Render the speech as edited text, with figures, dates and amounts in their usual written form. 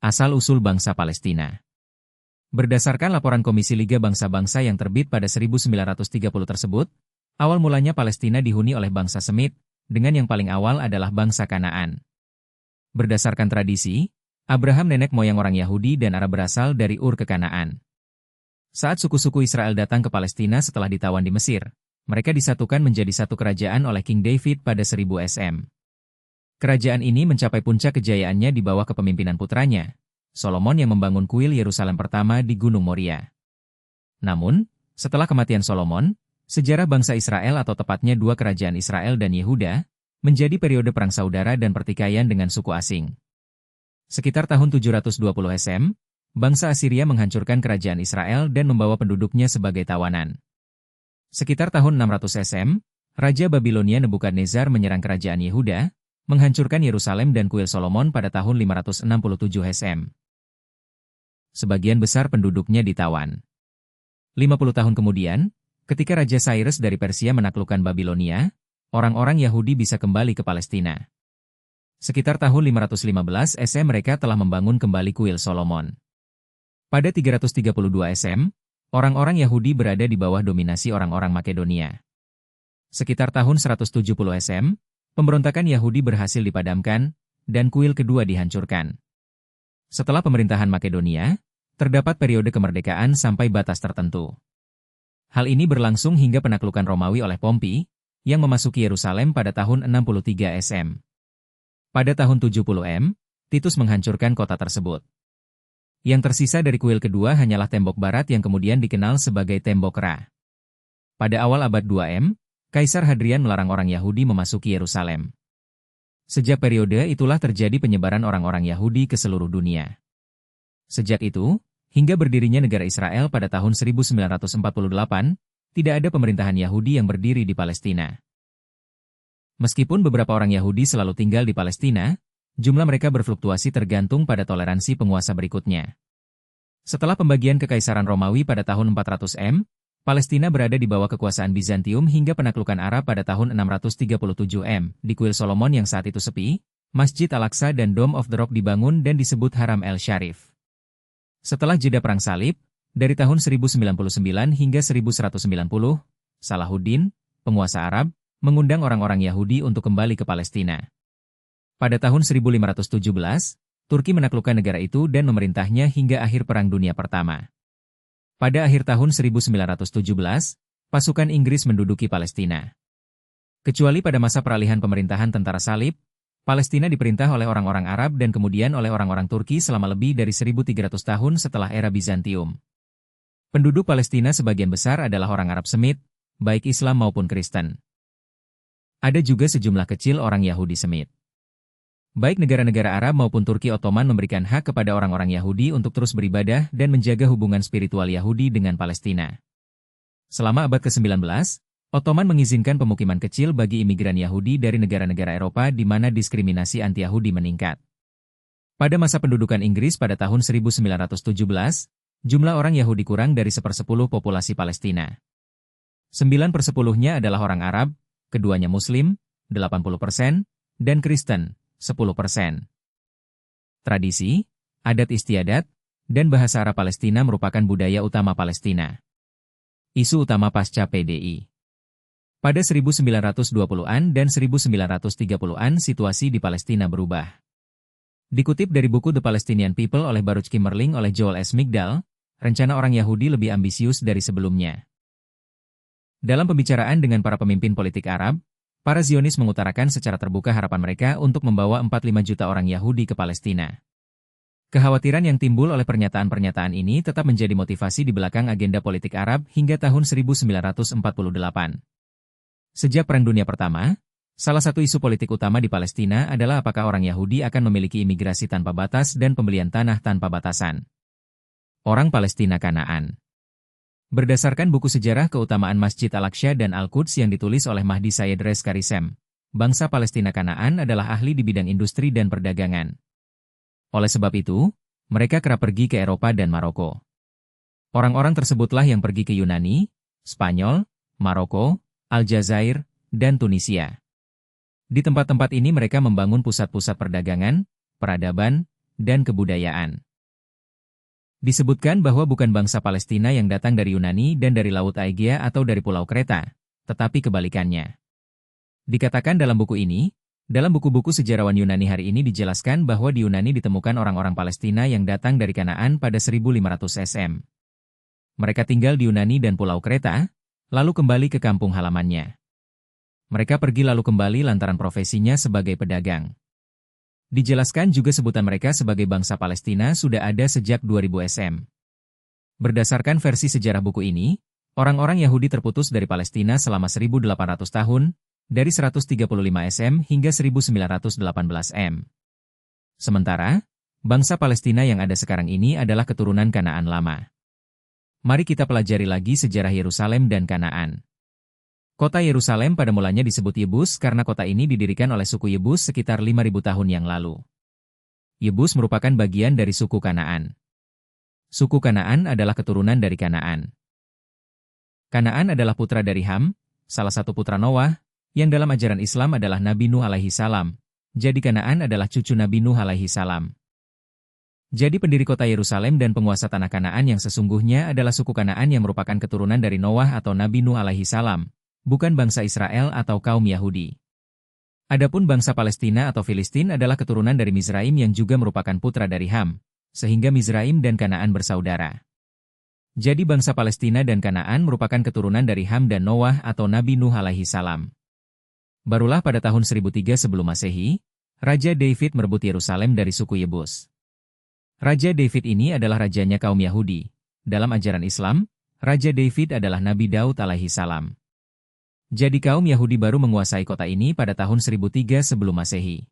Asal-usul bangsa Palestina. Berdasarkan laporan Komisi Liga Bangsa-Bangsa yang terbit pada 1930 tersebut, awal mulanya Palestina dihuni oleh bangsa Semit, dengan yang paling awal adalah bangsa Kanaan. Berdasarkan tradisi, Abraham nenek moyang orang Yahudi dan Arab berasal dari Ur ke Kanaan. Saat suku-suku Israel datang ke Palestina setelah ditawan di Mesir, mereka disatukan menjadi satu kerajaan oleh King David pada 1000 SM. Kerajaan ini mencapai puncak kejayaannya di bawah kepemimpinan putranya, Solomon yang membangun kuil Yerusalem pertama di Gunung Moria. Namun, setelah kematian Solomon, sejarah bangsa Israel atau tepatnya dua kerajaan Israel dan Yehuda, menjadi periode perang saudara dan pertikaian dengan suku asing. Sekitar tahun 720 SM, bangsa Assyria menghancurkan kerajaan Israel dan membawa penduduknya sebagai tawanan. Sekitar tahun 600 SM, Raja Babilonia Nebukadnezar menyerang kerajaan Yehuda, menghancurkan Yerusalem dan kuil Solomon pada tahun 567 SM. Sebagian besar penduduknya ditawan. 50 tahun kemudian, ketika Raja Cyrus dari Persia menaklukkan Babilonia, orang-orang Yahudi bisa kembali ke Palestina. Sekitar tahun 515 SM mereka telah membangun kembali kuil Solomon. Pada 332 SM, orang-orang Yahudi berada di bawah dominasi orang-orang Makedonia. Sekitar tahun 170 SM, pemberontakan Yahudi berhasil dipadamkan, dan kuil kedua dihancurkan. Setelah pemerintahan Makedonia, terdapat periode kemerdekaan sampai batas tertentu. Hal ini berlangsung hingga penaklukan Romawi oleh Pompei, yang memasuki Yerusalem pada tahun 63 SM. Pada tahun 70 M, Titus menghancurkan kota tersebut. Yang tersisa dari kuil kedua hanyalah tembok barat yang kemudian dikenal sebagai Tembok Ra. Pada awal abad 2 M, Kaisar Hadrian melarang orang Yahudi memasuki Yerusalem. Sejak periode itulah terjadi penyebaran orang-orang Yahudi ke seluruh dunia. Sejak itu, hingga berdirinya negara Israel pada tahun 1948, tidak ada pemerintahan Yahudi yang berdiri di Palestina. Meskipun beberapa orang Yahudi selalu tinggal di Palestina, jumlah mereka berfluktuasi tergantung pada toleransi penguasa berikutnya. Setelah pembagian Kekaisaran Romawi pada tahun 400 M, Palestina berada di bawah kekuasaan Bizantium hingga penaklukan Arab pada tahun 637 M. Di kuil Solomon yang saat itu sepi, Masjid Al-Aqsa dan Dome of the Rock dibangun dan disebut Haram el-Sharif. Setelah jeda Perang Salib, dari tahun 1099 hingga 1190, Salahuddin, penguasa Arab, mengundang orang-orang Yahudi untuk kembali ke Palestina. Pada tahun 1517, Turki menaklukkan negara itu dan memerintahnya hingga akhir Perang Dunia Pertama. Pada akhir tahun 1917, pasukan Inggris menduduki Palestina. Kecuali pada masa peralihan pemerintahan tentara salib, Palestina diperintah oleh orang-orang Arab dan kemudian oleh orang-orang Turki selama lebih dari 1.300 tahun setelah era Bizantium. Penduduk Palestina sebagian besar adalah orang Arab Semit, baik Islam maupun Kristen. Ada juga sejumlah kecil orang Yahudi Semit. Baik negara-negara Arab maupun Turki Ottoman memberikan hak kepada orang-orang Yahudi untuk terus beribadah dan menjaga hubungan spiritual Yahudi dengan Palestina. Selama abad ke-19, Ottoman mengizinkan pemukiman kecil bagi imigran Yahudi dari negara-negara Eropa di mana diskriminasi anti-Yahudi meningkat. Pada masa pendudukan Inggris pada tahun 1917, jumlah orang Yahudi kurang dari 1/10 populasi Palestina. 9/10-nya adalah orang Arab, keduanya Muslim, 80%, dan Kristen, 10%. Tradisi, adat istiadat, dan bahasa Arab Palestina merupakan budaya utama Palestina. Isu utama pasca PDI. Pada 1920-an dan 1930-an situasi di Palestina berubah. Dikutip dari buku The Palestinian People oleh Baruch Kimmerling oleh Joel S. Migdal, rencana orang Yahudi lebih ambisius dari sebelumnya. Dalam pembicaraan dengan para pemimpin politik Arab, para Zionis mengutarakan secara terbuka harapan mereka untuk membawa 45 juta orang Yahudi ke Palestina. Kekhawatiran yang timbul oleh pernyataan-pernyataan ini tetap menjadi motivasi di belakang agenda politik Arab hingga tahun 1948. Sejak Perang Dunia Pertama, salah satu isu politik utama di Palestina adalah apakah orang Yahudi akan memiliki imigrasi tanpa batas dan pembelian tanah tanpa batasan. Orang Palestina Kanaan. Berdasarkan buku sejarah keutamaan Masjid Al-Aqsa dan Al-Quds yang ditulis oleh Mahdi Syed Reza Karisem, bangsa Palestina Kanaan adalah ahli di bidang industri dan perdagangan. Oleh sebab itu, mereka kerap pergi ke Eropa dan Maroko. Orang-orang tersebutlah yang pergi ke Yunani, Spanyol, Maroko, Aljazair, dan Tunisia. Di tempat-tempat ini mereka membangun pusat-pusat perdagangan, peradaban, dan kebudayaan. Disebutkan bahwa bukan bangsa Palestina yang datang dari Yunani dan dari Laut Aegea atau dari Pulau Kreta, tetapi kebalikannya. Dikatakan dalam buku ini, dalam buku-buku sejarawan Yunani hari ini dijelaskan bahwa di Yunani ditemukan orang-orang Palestina yang datang dari Kanaan pada 1500 SM. Mereka tinggal di Yunani dan Pulau Kreta, lalu kembali ke kampung halamannya. Mereka pergi lalu kembali lantaran profesinya sebagai pedagang. Dijelaskan juga sebutan mereka sebagai bangsa Palestina sudah ada sejak 2000 SM. Berdasarkan versi sejarah buku ini, orang-orang Yahudi terputus dari Palestina selama 1800 tahun, dari 135 SM hingga 1918 M. Sementara, bangsa Palestina yang ada sekarang ini adalah keturunan Kanaan lama. Mari kita pelajari lagi sejarah Yerusalem dan Kanaan. Kota Yerusalem pada mulanya disebut Yebus karena kota ini didirikan oleh suku Yebus sekitar 5.000 tahun yang lalu. Yebus merupakan bagian dari suku Kanaan. Suku Kanaan adalah keturunan dari Kanaan. Kanaan adalah putra dari Ham, salah satu putra Noah, yang dalam ajaran Islam adalah Nabi Nuh alaihi salam. Jadi Kanaan adalah cucu Nabi Nuh alaihi salam. Jadi pendiri kota Yerusalem dan penguasa tanah Kanaan yang sesungguhnya adalah suku Kanaan yang merupakan keturunan dari Noah atau Nabi Nuh alaihi salam. Bukan bangsa Israel atau kaum Yahudi. Adapun bangsa Palestina atau Filistin adalah keturunan dari Mizraim yang juga merupakan putra dari Ham, sehingga Mizraim dan Kanaan bersaudara. Jadi bangsa Palestina dan Kanaan merupakan keturunan dari Ham dan Noah atau Nabi Nuh alaihi salam. Barulah pada tahun 1003 sebelum Masehi, Raja David merebut Yerusalem dari suku Yebus. Raja David ini adalah rajanya kaum Yahudi. Dalam ajaran Islam, Raja David adalah Nabi Daud alaihi salam. Jadi kaum Yahudi baru menguasai kota ini pada tahun 1003 sebelum Masehi.